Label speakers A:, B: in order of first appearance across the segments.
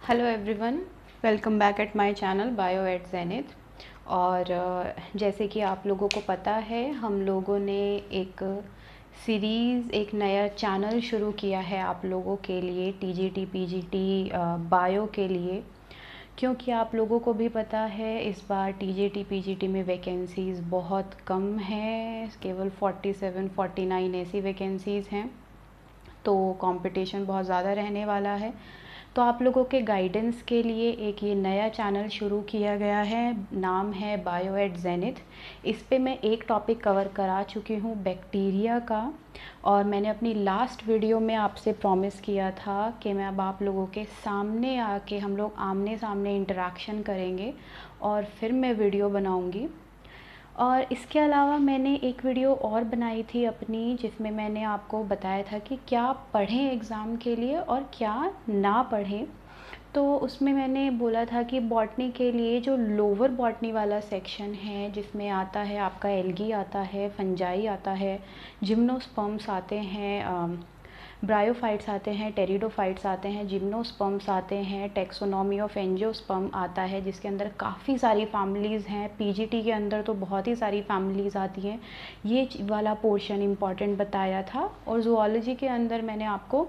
A: Hello everyone, welcome back at my channel Bio at Zenith. और जैसे कि आप लोगों को पता है, हम लोगों ने एक सीरीज़, एक नया चैनल शुरू किया है आप लोगों के लिए, टीजीटी पीजीटी बायो के लिए। क्योंकि आप लोगों को भी पता है इस बार टीजीटी पीजीटी में वैकेंसीज़ बहुत कम हैं, केवल 47-49 ऐसी वैकेंसीज़ हैं। तो कंपटीशन बहुत ज़्यादा रहने वाला है। तो आप लोगों के गाइडेंस के लिए एक ये नया चैनल शुरू किया गया है, नाम है बायो एट जेनिथ। इस पे मैं एक टॉपिक कवर करा चुकी हूँ, बैक्टीरिया का। और मैंने अपनी लास्ट वीडियो में आपसे प्रॉमिस किया था कि मैं अब आप लोगों के सामने आके हम लोग आमने सामने इंटरेक्शन करेंगे और फिर मैं वीडियो बनाऊँगी। और इसके अलावा मैंने एक वीडियो और बनाई थी अपनी, जिसमें मैंने आपको बताया था कि क्या पढ़ें एग्ज़ाम के लिए और क्या ना पढ़ें। तो उसमें मैंने बोला था कि बॉटनी के लिए जो लोअर बॉटनी वाला सेक्शन है, जिसमें आता है आपका एल्गी आता है, फंजाई आता है, जिम्नोस्पर्म्स आते हैं, ब्रायोफाइट्स आते हैं, टेरिडोफाइट्स आते हैं, जिम्नोस्पर्म्स आते हैं, टेक्सोनॉमी ऑफ एंजियोस्पर्म आता है, जिसके अंदर काफ़ी सारी फैमिलीज़ हैं। पीजीटी के अंदर तो बहुत ही सारी फैमिलीज़ आती हैं। ये वाला पोर्शन इम्पॉर्टेंट बताया था। और ज़ूलॉजी के अंदर मैंने आपको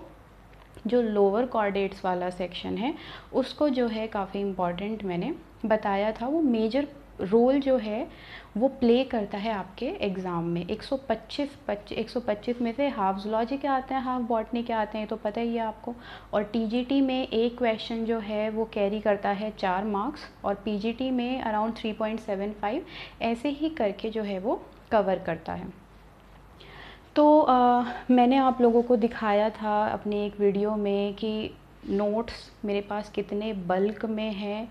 A: जो लोअर कॉर्डेट्स वाला सेक्शन है उसको जो है काफ़ी इम्पॉर्टेंट मैंने बताया था। वो मेजर रोल जो है वो प्ले करता है आपके एग्ज़ाम में। 125 में से हाफ ज़ूलॉजी के आते हैं, हाफ बॉटनी के आते हैं, तो पता ही है आपको। और टीजीटी में एक क्वेश्चन जो है वो कैरी करता है 4 मार्क्स, और पीजीटी में अराउंड 3.75 ऐसे ही करके जो है वो कवर करता है। तो मैंने आप लोगों को दिखाया था अपने एक वीडियो में कि नोट्स मेरे पास कितने बल्क में हैं।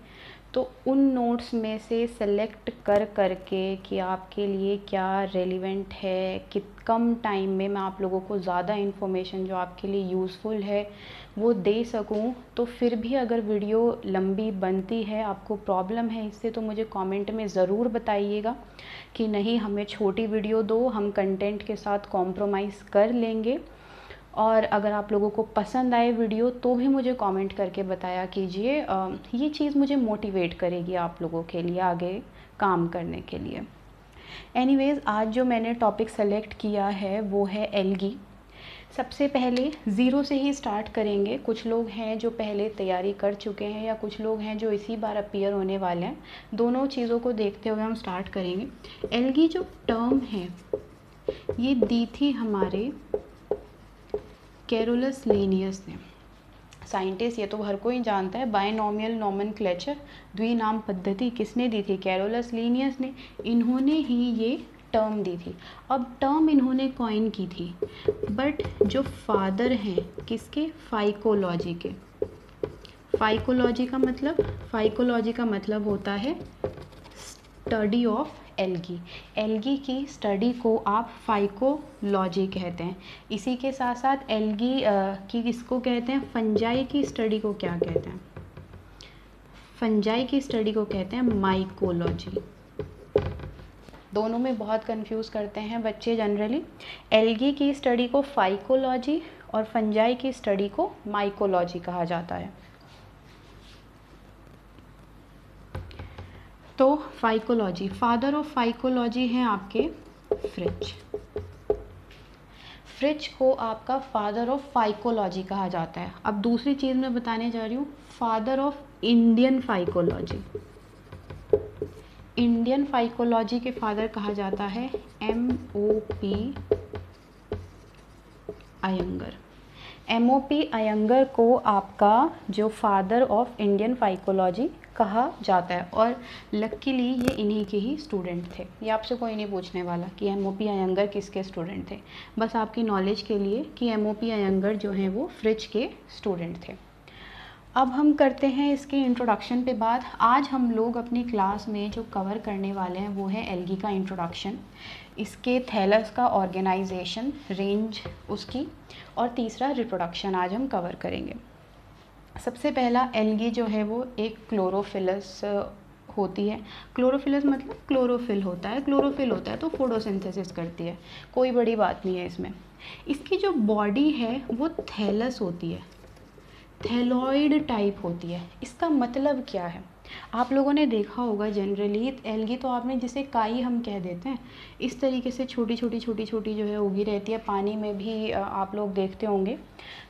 A: तो उन नोट्स में से सेलेक्ट कर करके कि आपके लिए क्या रेलिवेंट है, कि कम टाइम में मैं आप लोगों को ज़्यादा इन्फॉर्मेशन जो आपके लिए यूज़फुल है वो दे सकूं। तो फिर भी अगर वीडियो लंबी बनती है, आपको प्रॉब्लम है इससे, तो मुझे कमेंट में ज़रूर बताइएगा कि नहीं, हमें छोटी वीडियो दो, हम कंटेंट के साथ कॉम्प्रोमाइज़ कर लेंगे। और अगर आप लोगों को पसंद आए वीडियो तो भी मुझे कमेंट करके बताया कीजिए। ये चीज़ मुझे मोटिवेट करेगी आप लोगों के लिए आगे काम करने के लिए। एनीवेज़, आज जो मैंने टॉपिक सेलेक्ट किया है वो है एल्गी। सबसे पहले ज़ीरो से ही स्टार्ट करेंगे। कुछ लोग हैं जो पहले तैयारी कर चुके हैं, या कुछ लोग हैं जो इसी बार अपीयर होने वाले हैं। दोनों चीज़ों को देखते हुए हम स्टार्ट करेंगे। एल्गी जो टर्म है ये दी थी हमारे कैरोलस लिनियस ने। साइंटिस्ट, ये तो हर कोई जानता है, बायनॉमियल नोमेनक्लेचर, द्विनाम पद्धति किसने दी थी? कैरोलस लिनियस ने। इन्होंने ही ये टर्म दी थी। अब टर्म इन्होंने कॉइन की थी, बट जो फादर हैं किसके? फाइकोलॉजी के। फाइकोलॉजी का मतलब होता है स्टडी ऑफ एल्गी। एल्गी की स्टडी को आप फाइकोलॉजी कहते हैं। इसी के साथ साथ एल्गी की किसको कहते हैं? फंजाई की स्टडी को क्या कहते हैं? फंजाई की स्टडी को कहते हैं माइकोलॉजी। दोनों में बहुत कंफ्यूज करते हैं बच्चे जनरली। एल्गी की स्टडी को फाइकोलॉजी और फंजाई की स्टडी को माइकोलॉजी कहा जाता है। तो फाइकोलॉजी, फादर ऑफ फाइकोलॉजी हैं आपके फ्रिच। फ्रिच को आपका फादर ऑफ फाइकोलॉजी कहा जाता है। अब दूसरी चीज़ मैं बताने जा रही हूँ, father of Indian phycology. Indian phycology के फादर कहा जाता है MOP अयंगर। MOP अयंगर को आपका जो फादर ऑफ इंडियन फाइकोलॉजी कहा जाता है। और लकीली ये इन्हीं के ही स्टूडेंट थे। ये आपसे कोई नहीं पूछने वाला कि MOP अयंगर किसके स्टूडेंट थे, बस आपकी नॉलेज के लिए कि MOP अयंगर जो हैं वो फ्रिच के स्टूडेंट थे। अब हम करते हैं इसके इंट्रोडक्शन पे बात। आज हम लोग अपनी क्लास में जो कवर करने वाले हैं वो है एल्गी का इंट्रोडक्शन, इसके थैलस का ऑर्गेनाइजेशन, रेंज उसकी, और तीसरा रिप्रोडक्शन आज हम कवर करेंगे। सबसे पहला, एल्गी जो है वो एक क्लोरोफिलस होती है। क्लोरोफिलस मतलब क्लोरोफिल होता है, क्लोरोफिल होता है तो फोटोसिंथेसिस करती है, कोई बड़ी बात नहीं है इसमें। इसकी जो बॉडी है वो थैलस होती है। थैलॉइड टाइप होती है। इसका मतलब क्या है? आप लोगों ने देखा होगा जनरली एल्गी तो आपने जिसे काई हम कह देते हैं, इस तरीके से छोटी छोटी जो है उगी रहती है, पानी में भी आप लोग देखते होंगे।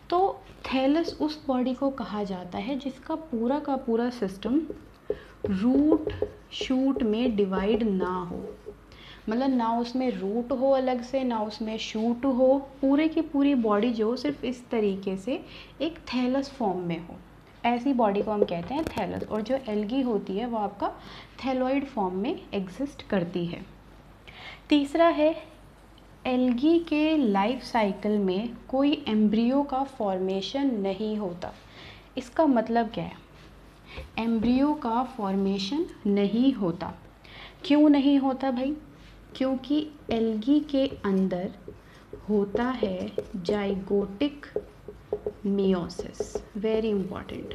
A: तो थैलस उस बॉडी को कहा जाता है जिसका पूरा का पूरा सिस्टम रूट शूट में डिवाइड ना हो, मतलब ना उसमें रूट हो अलग से, ना उसमें शूट हो, पूरे की पूरी बॉडी जो सिर्फ इस तरीके से एक थैलस फॉर्म में हो, ऐसी बॉडी को हम कहते हैं थैलस। और जो एल्गी होती है वो आपका थैलॉइड फॉर्म में एग्जिस्ट करती है। तीसरा है, एल्गी के लाइफ साइकिल में कोई एम्ब्रियो का फॉर्मेशन नहीं होता। इसका मतलब क्या है? एम्ब्रियो का फॉर्मेशन नहीं होता। क्यों नहीं होता भाई? क्योंकि एल्गी के अंदर होता है zygotic meiosis. Very important,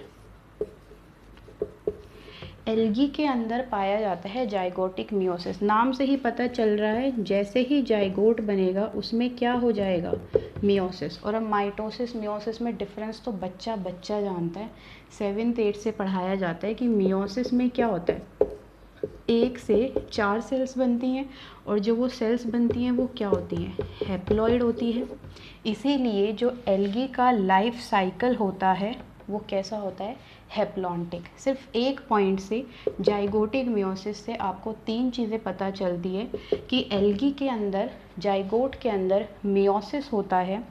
A: algae के अंदर पाया जाता है जाइगोटिक मियोसिस। नाम से ही पता चल रहा है, जैसे ही जाइगोट बनेगा उसमें क्या हो जाएगा? मियोसिस। और अब माइटोसिस मियोसिस में डिफरेंस तो बच्चा बच्चा जानता है, 7th 8th से पढ़ाया जाता है कि मियोसिस में क्या होता है, 1 से 4 सेल्स बनती हैं, और जो वो सेल्स बनती हैं वो क्या होती हैं? हैप्लॉइड होती है। इसीलिए जो एल्गी का लाइफ साइकिल होता है वो कैसा होता है? हैप्लॉन्टिक। सिर्फ एक पॉइंट से, जाइगोटिक मियोसिस से आपको 3 चीज़ें पता चलती है कि एल्गी के अंदर, जाइगोट के अंदर मियोसिस होता है,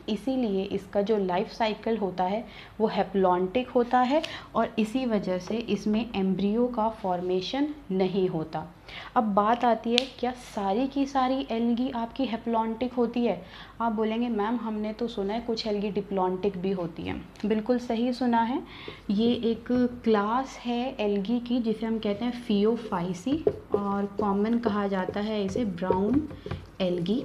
A: इसीलिए इसका जो लाइफ साइकिल होता है वो हैप्लॉन्टिक होता है, और इसी वजह से इसमें एम्ब्रियो का फॉर्मेशन नहीं होता। अब बात आती है, क्या सारी की सारी एल्गी आपकी हैप्लॉन्टिक होती है? आप बोलेंगे मैम हमने तो सुना है कुछ एल्गी डिप्लॉन्टिक भी होती है। बिल्कुल सही सुना है। ये एक क्लास है एल्गी की जिसे हम कहते हैं फियोफाइसी, और कॉमन कहा जाता है इसे ब्राउन एल्गी।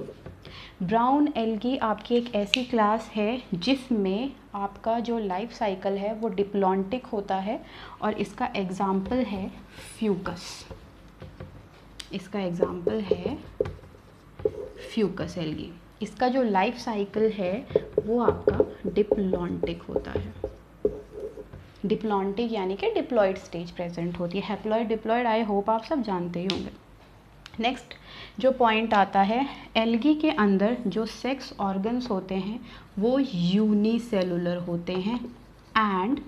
A: ब्राउन एल्गी आपकी एक ऐसी क्लास है जिसमें आपका जो लाइफ साइकिल है वो डिप्लॉन्टिक होता है, और इसका एग्जाम्पल है फ्यूकस। इसका एग्जाम्पल है फ्यूकस एल्गी। इसका जो लाइफ साइकिल है वो आपका डिप्लॉन्टिक होता है। डिप्लॉन्टिक यानी कि डिप्लॉयड स्टेज प्रेजेंट होती है। हैप्लॉयड डिप्लॉयड आई होप आप सब जानते ही होंगे। नेक्स्ट जो पॉइंट आता है, एल्गी के अंदर जो सेक्स ऑर्गन्स होते हैं वो यूनिसेलुलर होते हैं एंड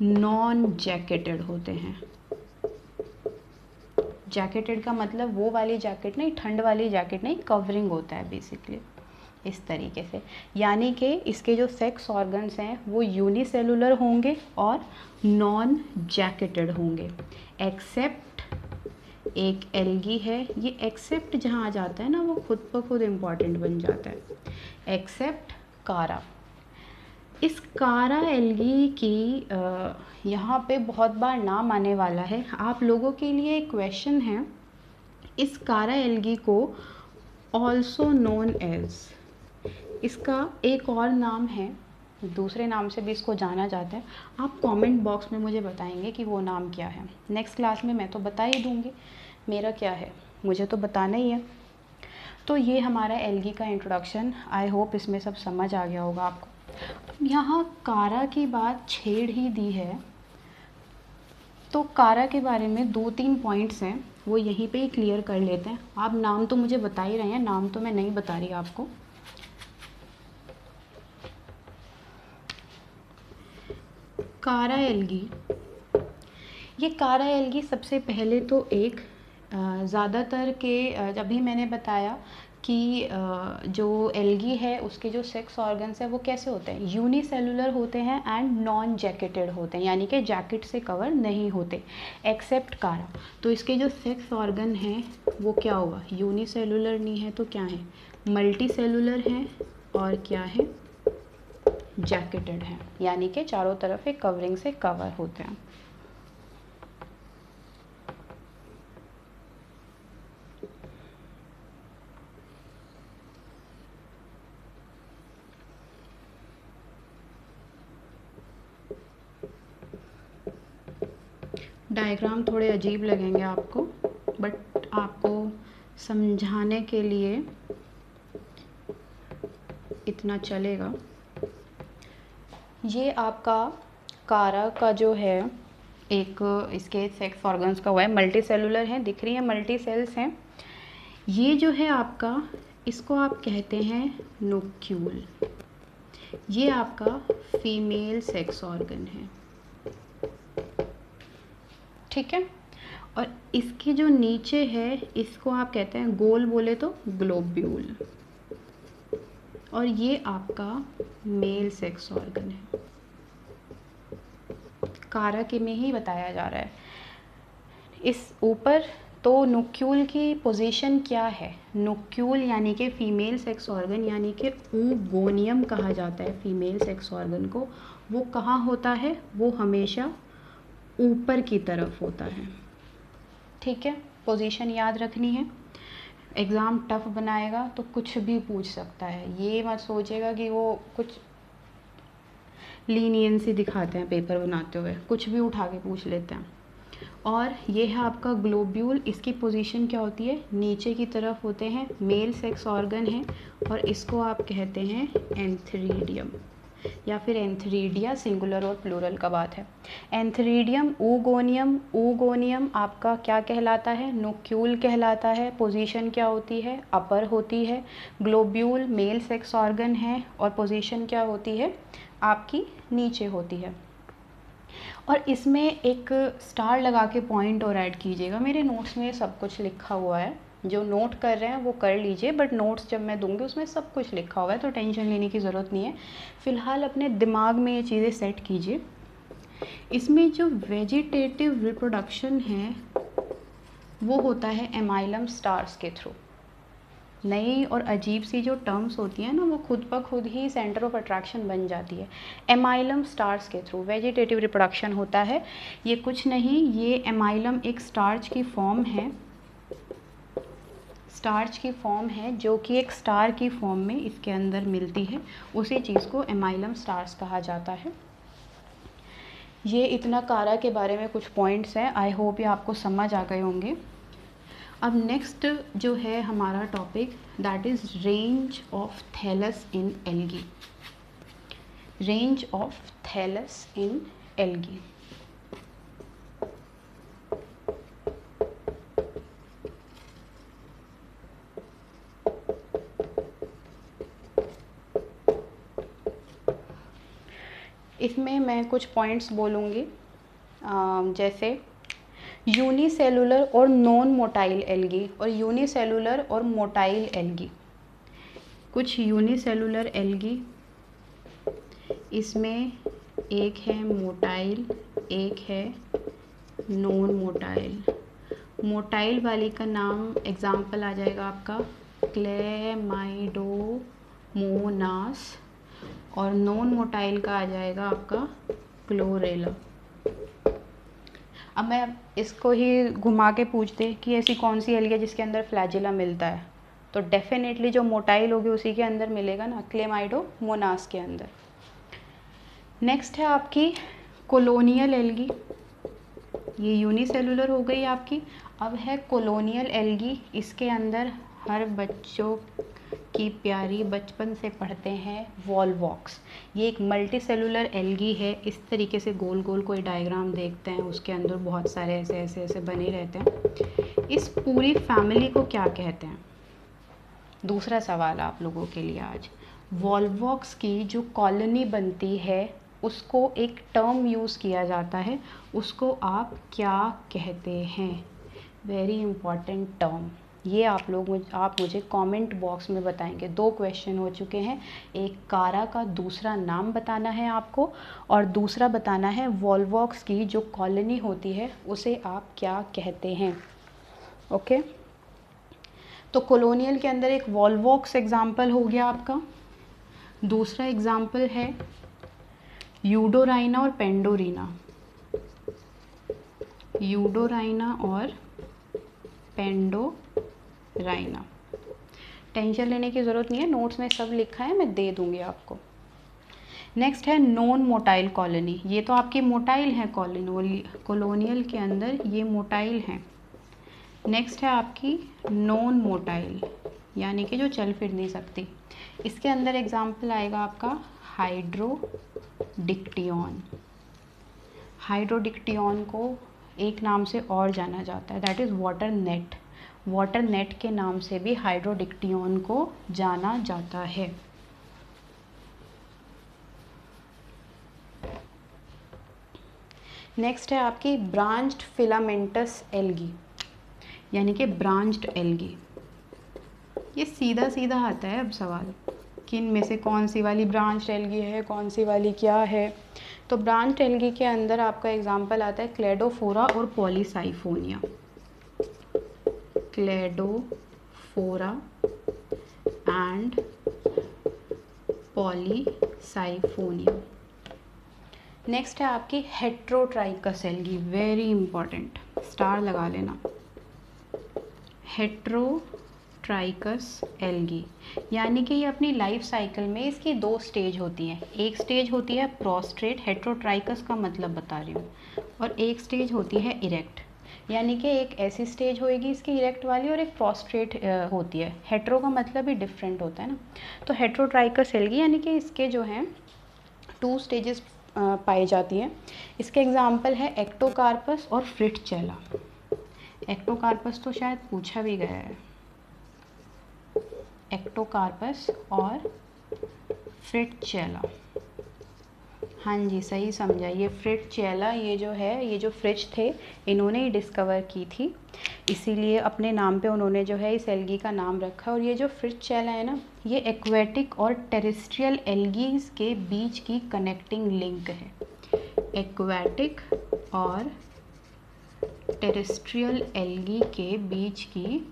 A: नॉन जैकेटेड होते हैं। जैकेटेड का मतलब वो वाली जैकेट नहीं, ठंड वाली जैकेट नहीं, कवरिंग होता है बेसिकली इस तरीके से। यानी कि इसके जो सेक्स ऑर्गन्स हैं वो यूनिसेलुलर होंगे और नॉन जैकेटेड होंगे, एक्सेप्ट एक एल्गी है। ये एक्सेप्ट जहाँ आ जाता है ना वो खुद ब खुद इम्पॉर्टेंट बन जाता है, एक्सेप्ट कारा। इस कारा एल्गी की यहाँ पे बहुत बार नाम आने वाला है। आप लोगों के लिए एक क्वेश्चन है, इस कारा एल्गी को ऑल्सो नोन एज, इसका एक और नाम है, दूसरे नाम से भी इसको जाना जाता है। आप कमेंट बॉक्स में मुझे बताएंगे कि वो नाम क्या है। नेक्स्ट क्लास में मैं तो बता ही दूँगी, मेरा क्या है, मुझे तो बताना ही है। तो ये हमारा एल्गी का इंट्रोडक्शन, आई होप इसमें सब समझ आ गया होगा आपको। यहाँ कारा की बात छेड़ ही दी है तो कारा के बारे में 2-3 पॉइंट्स हैं वो यहीं पे ही क्लियर कर लेते हैं। आप नाम तो मुझे बता ही रहे हैं, नाम तो मैं नहीं बता रही आपको। कारा एल्गी, ये कारा एल्गी सबसे पहले तो एक ज़्यादातर के जब भी मैंने बताया कि जो एल्गी है उसके जो सेक्स ऑर्गन्स हैं वो कैसे होते हैं, यूनिसेलुलर होते हैं एंड नॉन जैकेटेड होते हैं, यानी कि जैकेट से कवर नहीं होते, एक्सेप्ट कारा। तो इसके जो सेक्स ऑर्गन हैं वो क्या होगा, यूनिसेलुलर नहीं है तो क्या है, मल्टी सेलुलर हैं, और क्या है, जैकेटेड हैं, यानी कि चारों तरफ एक कवरिंग से कवर होते हैं। डायग्राम थोड़े अजीब लगेंगे आपको, बट आपको समझाने के लिए इतना चलेगा। ये आपका कारा का जो है एक इसके सेक्स ऑर्गन्स का हुआ है, मल्टी सेलुलर है, दिख रही है, मल्टी सेल्स हैं। ये जो है आपका, इसको आप कहते हैं नोक्यूल। ये आपका फीमेल सेक्स ऑर्गन है, ठीक है। और इसके जो नीचे है इसको आप कहते हैं, गोल बोले तो ग्लोब्यूल, और ये आपका मेल सेक्स ऑर्गन है। कारक में ही बताया जा रहा है। इस ऊपर तो नुक्यूल की पोजीशन क्या है, नुक्यूल यानी कि फीमेल सेक्स ऑर्गन, यानी कि oogoonium कहा जाता है फीमेल सेक्स ऑर्गन को। वो कहाँ होता है, वो हमेशा ऊपर की तरफ होता है, ठीक है। पोजीशन याद रखनी है। एग्ज़ाम टफ बनाएगा तो कुछ भी पूछ सकता है, ये मत सोचेगा कि वो कुछ लीनियंसी दिखाते हैं पेपर बनाते हुए, कुछ भी उठा के पूछ लेते हैं। और ये है आपका ग्लोब्यूल, इसकी पोजीशन क्या होती है, नीचे की तरफ होते हैं, मेल सेक्स ऑर्गन है, और इसको आप कहते हैं एंथरीडियम या फिर एंथरीडिया, सिंगुलर और प्लूरल का बात है। एंथरीडियम, oogoonium आपका क्या कहलाता है, नोक्यूल कहलाता है। पोजीशन क्या होती है, अपर होती है। ग्लोब्यूल मेल सेक्स ऑर्गन है और पोजीशन क्या होती है आपकी, नीचे होती है। और इसमें एक स्टार लगा के पॉइंट और ऐड कीजिएगा, मेरे नोट्स में सब कुछ लिखा हुआ है, जो नोट कर रहे हैं वो कर लीजिए, बट नोट्स जब मैं दूंगी उसमें सब कुछ लिखा हुआ है, तो टेंशन लेने की ज़रूरत नहीं है। फ़िलहाल अपने दिमाग में ये चीज़ें सेट कीजिए। इसमें जो वेजिटेटिव रिप्रोडक्शन है वो होता है एमाइलम स्टार्स के थ्रू। नई और अजीब सी जो टर्म्स होती हैं ना, वो खुद ब खुद ही सेंटर ऑफ अट्रैक्शन बन जाती है। एमाइलम स्टार्स के थ्रू वेजिटेटिव रिप्रोडक्शन होता है। ये कुछ नहीं, ये एमाइलम एक स्टार्च की फॉर्म है, स्टार्च की फॉर्म है जो कि एक स्टार की फॉर्म में इसके अंदर मिलती है, उसी चीज़ को एमाइलम स्टार्स कहा जाता है। ये इतना कारा के बारे में कुछ पॉइंट्स हैं, आई होप ये आपको समझ आ गए होंगे। अब नेक्स्ट जो है हमारा topic, that is range of thallus in algae. Range of thallus in algae. इसमें मैं कुछ पॉइंट्स बोलूँगी, जैसे यूनिसेलुलर और नॉन मोटाइल एल्गी, और यूनिसेलुलर और मोटाइल एल्गी। कुछ यूनिसेलुलर एल्गी, इसमें एक है मोटाइल, एक है नॉन मोटाइल। मोटाइल वाली का नाम एग्जाम्पल आ जाएगा आपका क्लेमाइडोमोनास, और नॉन मोटाइल का आ जाएगा आपका क्लोरेला। अब मैं इसको ही घुमा के पूछते कि ऐसी कौन सी एल्गी है जिसके अंदर फ्लैजिला मिलता है, तो डेफिनेटली जो मोटाइल होगी उसी के अंदर मिलेगा ना, क्लेमाइडोमोनास के अंदर। नेक्स्ट है आपकी कोलोनियल एल्गी, ये यूनिसेलुलर हो गई आपकी। अब है कोलोनियल एल्गी, इसके अंदर हर बच्चों की प्यारी बचपन से पढ़ते हैं वॉल्वॉक्स। ये एक मल्टी सेलुलर एल्गी है, इस तरीके से गोल गोल कोई डायग्राम देखते हैं, उसके अंदर बहुत सारे ऐसे ऐसे ऐसे बने रहते हैं। इस पूरी फैमिली को क्या कहते हैं, दूसरा सवाल आप लोगों के लिए आज। वॉल्वॉक्स की जो कॉलोनी बनती है उसको एक टर्म यूज़ किया जाता है, उसको आप क्या कहते हैं, वेरी इंपॉर्टेंट टर्म। ये आप मुझे कमेंट बॉक्स में बताएंगे। 2 क्वेश्चन हो चुके हैं, एक कारा का दूसरा नाम बताना है आपको, और दूसरा बताना है वॉल्वॉक्स की जो कॉलोनी होती है उसे आप क्या कहते हैं। ओके, तो कॉलोनियल के अंदर एक वॉल्वॉक्स एग्जाम्पल हो गया आपका। दूसरा एग्जाम्पल है यूडोराइना और पेंडोरिना, यूडोराइना और पेंडोराइना। टेंशन लेने की ज़रूरत नहीं है, नोट्स में सब लिखा है, मैं दे दूंगी आपको। नेक्स्ट है नॉन मोटाइल कॉलोनी, ये तो आपकी मोटाइल है कॉलोनियल के अंदर, ये मोटाइल हैं। नेक्स्ट है आपकी नॉन मोटाइल, यानी कि जो चल फिर नहीं सकती। इसके अंदर एग्जाम्पल आएगा आपका हाइड्रोडिक्टियन। हाइड्रोडिक्टियन को एक नाम से और जाना जाता है, that is water net. Water net के नाम से भी हाइड्रोडिक्टियन को जाना जाता है। नेक्स्ट है आपकी ब्रांच्ड फिलामेंटस एल्गी, यानी कि ब्रांच्ड एल्गी। ये सीधा सीधा आता है अब सवाल, किन में से कौन सी वाली ब्रांच्ड एल्गी है, कौन सी वाली क्या है। तो ब्रांच्ड एल्गी के अंदर आपका एग्जांपल आता है क्लेडोफोरा और Polysiphonia. Cladophora and Polysiphonia. Next है आपकी heterotrichous algae, very important, star लगा लेना। हेट्रोट्राइकस एल्गी, यानी कि ये अपनी लाइफ साइकिल में इसकी 2 स्टेज होती हैं। एक स्टेज होती है प्रोस्ट्रेट, हेट्रोट्राइकस का मतलब बता रही हूँ, और एक स्टेज होती है इरेक्ट, यानी कि एक ऐसी स्टेज होएगी इसकी इरेक्ट वाली और एक प्रोस्ट्रेट होती है। हेट्रो का मतलब ही डिफरेंट होता है ना। तो हेट्रोट्राइकस एल्गी यानी कि इसके जो हैं 2 स्टेजेस पाई जाती हैं। इसके एग्जाम्पल है एक्टोकार्पस और फ्रिट्जेला। एक्टोकार्पस तो शायद पूछा भी गया है, एक्टोकार्पस और फ्रिट्जेला। हाँ जी, सही समझा। ये फ्रिट्जेला, ये जो है, ये जो फ्रिज थे इन्होंने ही डिस्कवर की थी, इसीलिए अपने नाम पे उन्होंने जो है इस एल्गी का नाम रखा। और ये जो फ्रिट्जेला है ना, ये एक्वेटिक और टेरेस्ट्रियल एल्गीज के बीच की कनेक्टिंग लिंक है। एक्वेटिक और टेरेस्ट्रियल एल्गी के बीच की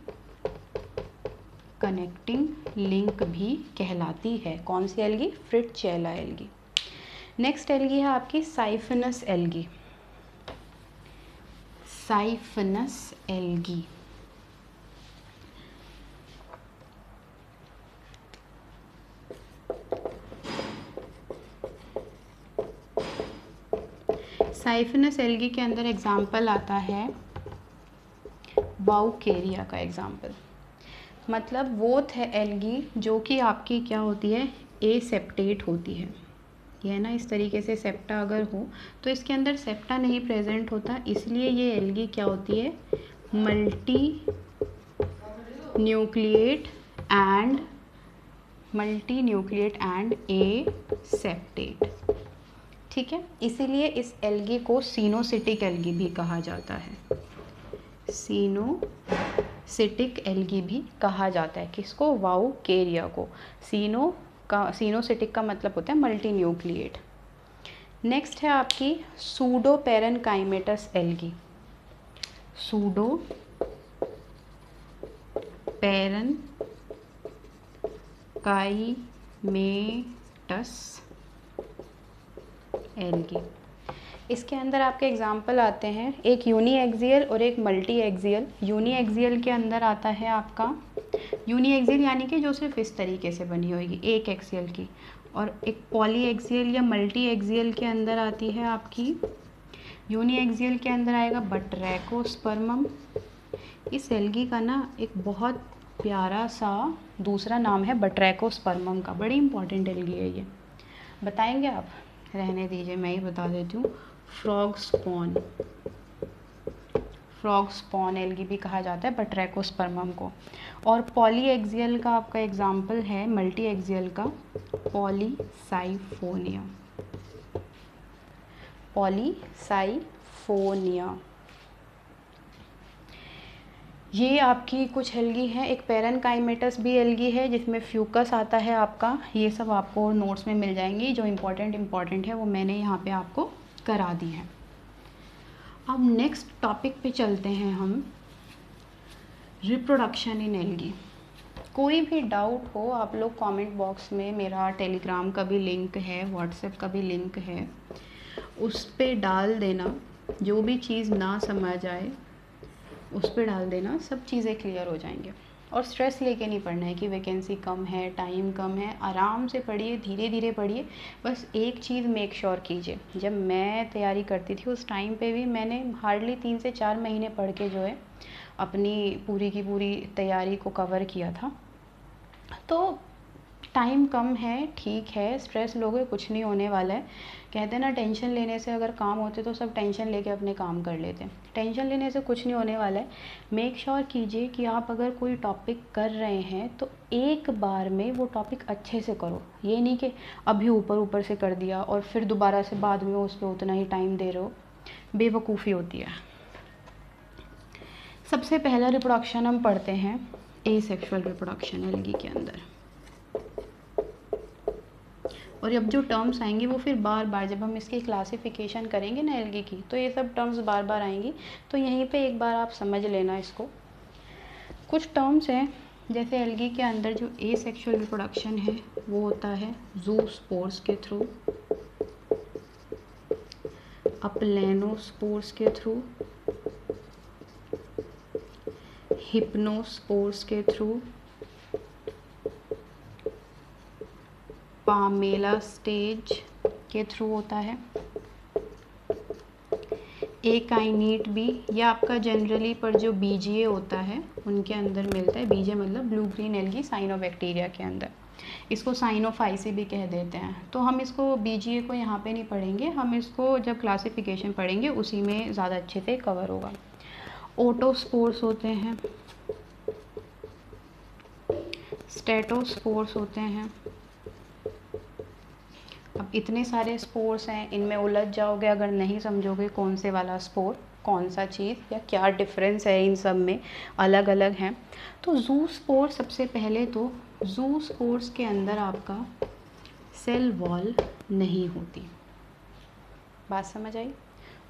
A: कनेक्टिंग लिंक भी कहलाती है कौन सी एल्गी? फ्रिट्जेला एल्गी। नेक्स्ट एल्गी है आपकी साइफिनस एल्गी। साइफिनस एल्गी, साइफिनस एल्गी के अंदर एग्जाम्पल आता है वाउकेरिया का एग्जाम्पल। मतलब वो थे एल्गी जो कि आपकी क्या होती है, एसेप्टेट होती है। ये है ना, इस तरीके से सेप्टा अगर हो तो इसके अंदर सेप्टा नहीं प्रेजेंट होता, इसलिए ये एल्गी क्या होती है, मल्टी न्यूक्लिएट एंड एसेप्टेट। ठीक है, इसीलिए इस एल्गी को सिनोसिटिक एल्गी भी कहा जाता है। सिनोसिटिक एल्गी भी कहा जाता है किसको? वाउकेरिया को। सिनोसिटिक का मतलब होता है मल्टी न्यूक्लिएट। नेक्स्ट है आपकी pseudo parenchymatous algae. Pseudo parenchymatous algae. इसके अंदर आपके एग्जाम्पल आते हैं, एक यूनी एक्सियल और एक मल्टी एक्सियल। यूनी एक्सियल के अंदर आता है आपका, यूनी एक्सियल यानी कि जो सिर्फ इस तरीके से बनी होगी एक एक्सियल की, और एक पॉली एक्सियल या मल्टी एक्सियल के अंदर आती है आपकी, यूनी एक्सियल के अंदर आएगा बट्रैकोस्पर्मम। इस एल्गी का ना एक बहुत प्यारा सा दूसरा नाम है बट्रैकोस्पर्मम का, बड़ी इंपॉर्टेंट एल्गी है ये। बताएंगे आप? रहने दीजिए, मैं ही बता देती हूँ। फ्रॉग स्पॉन एल्गी भी कहा जाता है बट्रैकोस्पर्मम को। और पॉली एक्सियल का आपका एग्जाम्पल है मल्टी एक्सियल का पॉलीसाइफोनिया। ये आपकी कुछ एल्गी है। एक पेरेनकाइमेटस भी एल्गी है जिसमें फ्यूकस आता है आपका। ये सब आपको नोट्स में मिल जाएंगी, जो इम्पोर्टेंट है वो मैंने यहाँ पे आपको करा दी है। अब नेक्स्ट टॉपिक पे चलते हैं हम, रिप्रोडक्शन इन एल्गी। कोई भी डाउट हो आप लोग कमेंट बॉक्स में, मेरा टेलीग्राम का भी लिंक है, व्हाट्सएप का भी लिंक है, उस पर डाल देना। जो भी चीज़ ना समझ आए उस पर डाल देना, सब चीज़ें क्लियर हो जाएंगे। और स्ट्रेस लेके नहीं पढ़ना है कि वैकेंसी कम है, टाइम कम है। आराम से पढ़िए, धीरे धीरे पढ़िए। बस एक चीज़ मेक श्योर कीजिए, जब मैं तैयारी करती थी उस टाइम पे भी मैंने हार्डली 3 से 4 महीने पढ़ के जो है अपनी पूरी की पूरी तैयारी को कवर किया था। तो टाइम कम है, ठीक है, स्ट्रेस लोगे कुछ नहीं होने वाला है। कहते हैं ना, टेंशन लेने से अगर काम होते तो सब टेंशन लेके अपने काम कर लेते हैं। टेंशन लेने से कुछ नहीं होने वाला है। मेक श्योर कीजिए कि आप अगर कोई टॉपिक कर रहे हैं तो एक बार में वो टॉपिक अच्छे से करो। ये नहीं कि अभी ऊपर ऊपर से कर दिया और फिर दोबारा से बाद में उस पर उतना ही टाइम दे रहे हो, बेवकूफ़ी होती है। सबसे पहला रिप्रोडक्शन हम पढ़ते हैं, एसेक्सुअल रिप्रोडक्शन एल्गी के अंदर। और अब जो टर्म्स आएंगी वो फिर बार बार जब हम इसकी क्लासिफिकेशन करेंगे ना एल्गी की, तो ये सब टर्म्स बार बार आएंगी, तो यहीं पे एक बार आप समझ लेना इसको। कुछ टर्म्स हैं, जैसे एल्गी के अंदर जो एसेक्सुअल रिप्रोडक्शन है वो होता है ज़ूस्पोर्स के थ्रू, अपलैनोस्पोर्स के थ्रू, हिप्नोस्पोर्स के थ्रू, पामेला स्टेज के थ्रू होता है, एकाइनीट बी, या आपका जनरली पर जो बीजीए होता है उनके अंदर मिलता है। बीजे मतलब ब्लू ग्रीन एल्गी साइनोबैक्टीरिया के अंदर, इसको साइनोफाइसी भी कह देते हैं। तो हम इसको बीजीए को यहाँ पे नहीं पढ़ेंगे, हम इसको जब क्लासिफिकेशन पढ़ेंगे उसी में ज़्यादा अच्छे से कवर होगा। ओटोस्पोर्स होते हैं, स्टेटोस्पोर्स होते हैं। अब इतने सारे स्पोर्स हैं, इनमें उलझ जाओगे अगर नहीं समझोगे कौन से वाला स्पोर, कौन सा चीज़ या क्या डिफरेंस है, इन सब में अलग अलग हैं। तो ज़ूस्पोर, सबसे पहले तो ज़ूस्पोर्स के अंदर आपका सेल वॉल नहीं होती। बात समझ आई?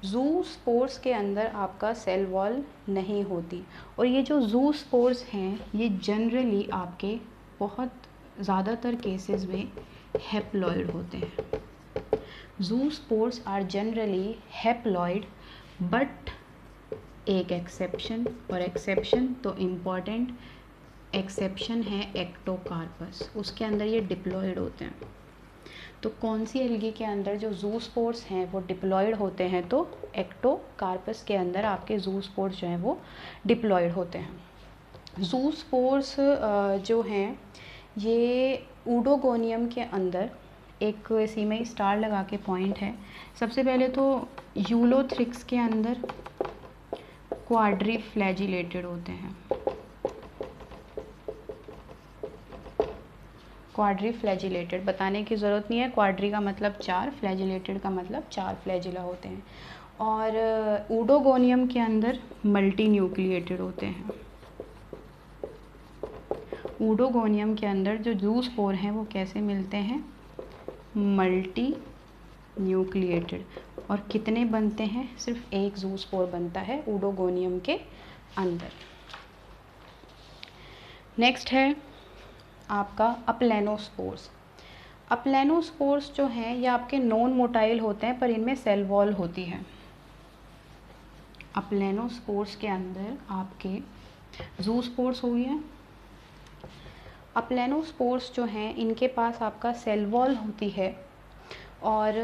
A: ज़ूस्पोर्स के अंदर आपका सेल वॉल नहीं होती। और ये जो ज़ूस्पोर्स हैं ये जनरली आपके बहुत ज़्यादातर केसेस में हैप्लॉइड होते हैं। ज़ूस्पोर्स आर जनरली हैप्लॉइड, बट एक एक्सेप्शन, और एक्सेप्शन तो इम्पॉर्टेंट एक्सेप्शन है एक्टोकार्पस, उसके अंदर ये डिप्लॉइड होते हैं। तो कौन सी एल्गी के अंदर जो ज़ूस्पोर्स हैं वो डिप्लॉइड होते हैं, तो एक्टोकार्पस के अंदर आपके ज़ूस्पोर्स जो हैं वो डिप्लॉइड होते हैं। ज़ूस्पोर्स जो हैं ये ऊडोगोनियम के अंदर एक इसी में स्टार लगा के पॉइंट है। सबसे पहले तो यूलोथ्रिक्स के अंदर क्वाड्रीफ्लैजिलेटेड होते हैं। क्वाड्रीफ्लैजिलेटेड बताने की ज़रूरत नहीं है, क्वाड्री का मतलब चार, फ्लैजिलेटेड का मतलब चार फ्लैजिला होते हैं। और ऊडोगोनियम के अंदर मल्टी न्यूक्लिएटेड होते हैं। ऊडोगोनियम के अंदर जो ज़ूस्पोर हैं वो कैसे मिलते हैं, मल्टी न्यूक्लिएटेड। और कितने बनते हैं, सिर्फ एक ज़ूस्पोर बनता है ऊडोगोनियम के अंदर। नेक्स्ट है आपका अपलैनोस्पोर्स। अपलैनोस्पोर्स जो हैं ये आपके नॉन मोटाइल होते हैं, पर इनमें सेल वॉल होती है। अपलैनोस्पोर्स के अंदर आपके ज़ूस्पोर्स हो गए। अपलैनोस्पोर्स जो हैं इनके पास आपका सेल वॉल होती है, और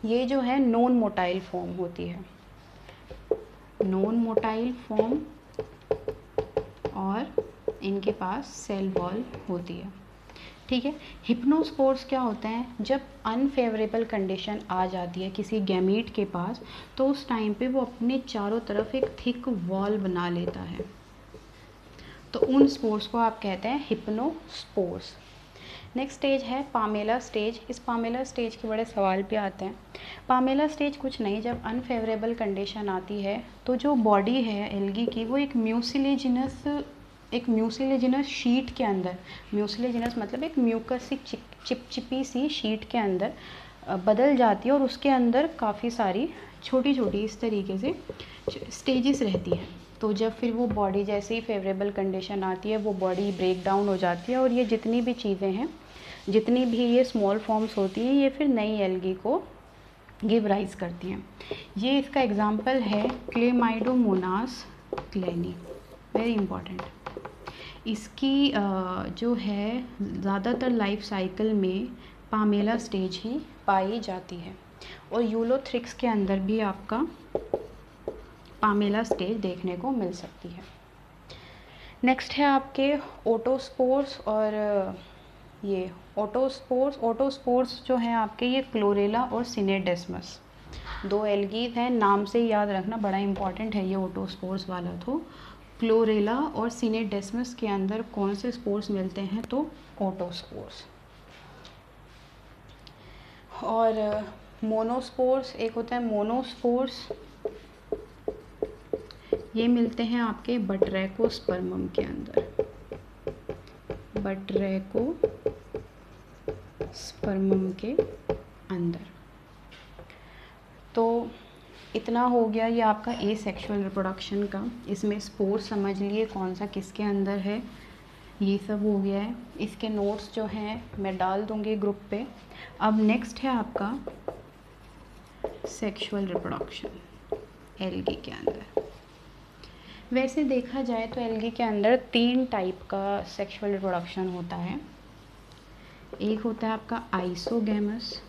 A: ये जो है नॉन मोटाइल फॉर्म होती है, नॉन मोटाइल फॉर्म, और इनके पास सेल वॉल होती है। ठीक है। हिप्नोस्पोर्स क्या होते हैं, जब अनफेवरेबल कंडीशन आ जाती है किसी गैमीट के पास, तो उस टाइम पे वो अपने चारों तरफ एक थिक वॉल बना लेता है, तो उन स्पोर्स को आप कहते हैं हिप्नोस्पोर्स। नेक्स्ट स्टेज है पामेला स्टेज। इस पामेला स्टेज के बड़े सवाल पे आते हैं। पामेला स्टेज कुछ नहीं, जब अनफेवरेबल कंडीशन आती है तो जो बॉडी है एल्गी की वो एक म्यूसिलेजिनस शीट के अंदर, म्यूसिलेजिनस मतलब एक म्यूकस चिपचिपी सी शीट के अंदर बदल जाती है, और उसके अंदर काफ़ी सारी छोटी छोटी इस तरीके से स्टेजेस रहती हैं। तो जब फिर वो बॉडी जैसे ही फेवरेबल कंडीशन आती है वो बॉडी ब्रेक डाउन हो जाती है, और ये जितनी भी चीज़ें हैं, जितनी भी ये स्मॉल फॉर्म्स होती हैं, ये फिर नई एल्गी को गिव राइज करती हैं। ये इसका एग्जांपल है क्लेमाइडोमोनास क्लेनी, वेरी इंपॉर्टेंट। इसकी जो है ज़्यादातर लाइफ साइकिल में पामेला स्टेज ही पाई जाती है, और यूलोथ्रिक्स के अंदर भी आपका पामेला स्टेज देखने को मिल सकती है। नेक्स्ट है आपके ओटोस्पोर्स और ये ओटोस्पोर्स जो हैं आपके, ये क्लोरेला और सिनेडेस्मस, दो एल्गीज हैं, नाम से ही याद रखना, बड़ा इंपॉर्टेंट है ये ओटोस्पोर्स वाला। तो क्लोरेला और सिनेडेस्मस के अंदर कौन से स्पोर्स मिलते हैं? तो ओटोस्पोर्स। और मोनोस्पोर्स, एक होता है मोनोस्पोर्स, ये मिलते हैं आपके बटरैकोस्पर्मम के अंदर, बटरैकोस्पर्मम के अंदर। तो इतना हो गया ये आपका ए सेक्शुअल रिप्रोडक्शन का। इसमें स्पोर्स समझ लिए कौन सा किसके अंदर है, ये सब हो गया है। इसके नोट्स जो हैं मैं डाल दूँगी ग्रुप पे। अब नेक्स्ट है आपका सेक्शुअल रिप्रोडक्शन एल्गी के अंदर। वैसे देखा जाए तो एल्गी के अंदर 3 टाइप का सेक्शुअल रिप्रोडक्शन होता है। एक होता है आपका आइसोगैमस,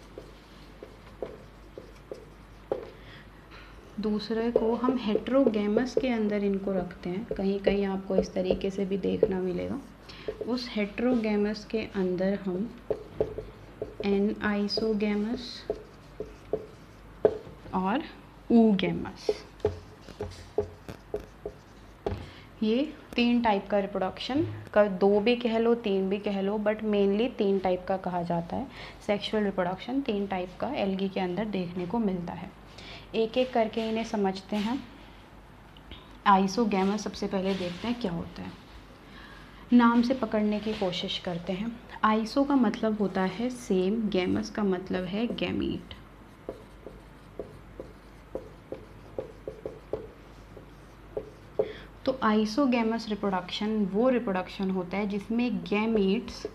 A: दूसरे को हम हेट्रोगैमस के अंदर इनको रखते हैं, कहीं कहीं आपको इस तरीके से भी देखना मिलेगा। उस हेट्रोगैमस के अंदर हम एन आइसोगैमस और ऊगैमस, ये 3 टाइप का रिप्रोडक्शन का, 2 भी कह लो 3 भी कह लो, बट मेनली 3 टाइप का कहा जाता है। सेक्सुअल रिप्रोडक्शन 3 टाइप का एल्गी के अंदर देखने को मिलता है। एक एक करके इन्हें समझते हैं। आइसोगैमस सबसे पहले देखते हैं क्या होता है, नाम से पकड़ने की कोशिश करते हैं। आइसो का मतलब होता है सेम, गैमस का मतलब है गैमीट। तो आइसोगैमस रिप्रोडक्शन वो रिप्रोडक्शन होता है जिसमें गैमीट्स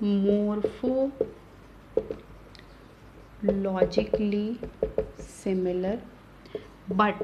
A: मोर्फोलॉजिकली सिमिलर बट